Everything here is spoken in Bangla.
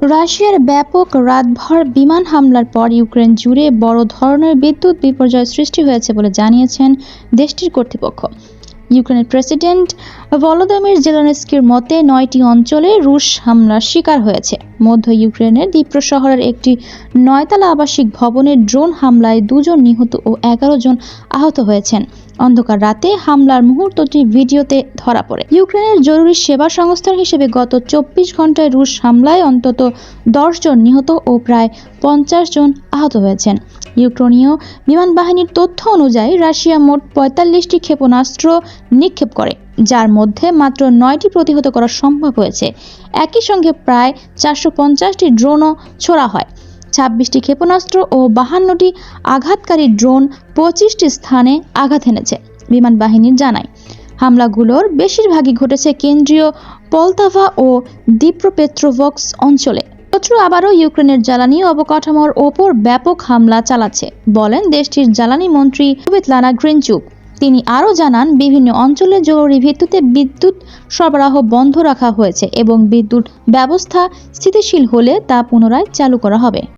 রাশিয়ার ব্যাপক রাতভর বিমান হামলার পর ইউক্রেন জুড়ে বড় ধরনের বিদ্যুৎ বিপর্যয় সৃষ্টি হয়েছে বলে জানিয়েছেন দেশটির কর্তৃপক্ষ। ইউক্রেনের প্রেসিডেন্ট ভলোদিমির জেলেনস্কির মতে ৯টি অঞ্চলে রুশ হামলার শিকার হয়েছে। মধ্য ইউক্রেনের দ্বীপ্র শহরের একটি ৯তলা আবাসিক ভবনের ড্রোন হামলায় ২ জন নিহত ও ১১ জন আহত হয়েছেন। অন্ধকার রাতে হামলার মুহূর্তটি ভিডিওতে ধরা পড়ে। ইউক্রেনের জরুরি সেবা সংস্থার হিসেবে গত ২৪ ঘন্টায় রুশ হামলায় অন্তত ১০ জন নিহত ও প্রায় ৫০ জন আহত হয়েছেন। ইউক্রেনীয় বিমান বাহিনীর তথ্য অনুযায়ী রাশিয়া মোট ৪৫টি ক্ষেপণাস্ত্র নিক্ষেপ করে, যার মধ্যে মাত্র ৯টি প্রতিহত করা সম্ভব হয়েছে। একই সঙ্গে প্রায় ৪৫০টি ড্রোনও ছোড়া হয়। ২৬টি ক্ষেপণাস্ত্র ও ৫২টি আঘাতকারী ড্রোন ২৫টি স্থানে আঘাত এনেছে, বিমান বাহিনী জানায়। হামলাগুলোর বেশিরভাগই ঘটেছে কেন্দ্রীয় পলতাভা ও দ্নিপ্রপেট্রোভস্ক অঞ্চলে। শত্রু আবারও ইউক্রেনের জ্বালানি অবকাঠামোর ওপর ব্যাপক হামলা চালাচ্ছে, বলেন দেশটির জ্বালানি মন্ত্রী সুভেতলানা গ্রিনচুক। তিনি আরও জানান, বিভিন্ন অঞ্চলে জরুরি ভিত্তিতে বিদ্যুৎ সরবরাহ বন্ধ রাখা হয়েছে এবং বিদ্যুৎ ব্যবস্থা স্থিতিশীল হলে তা পুনরায় চালু করা হবে।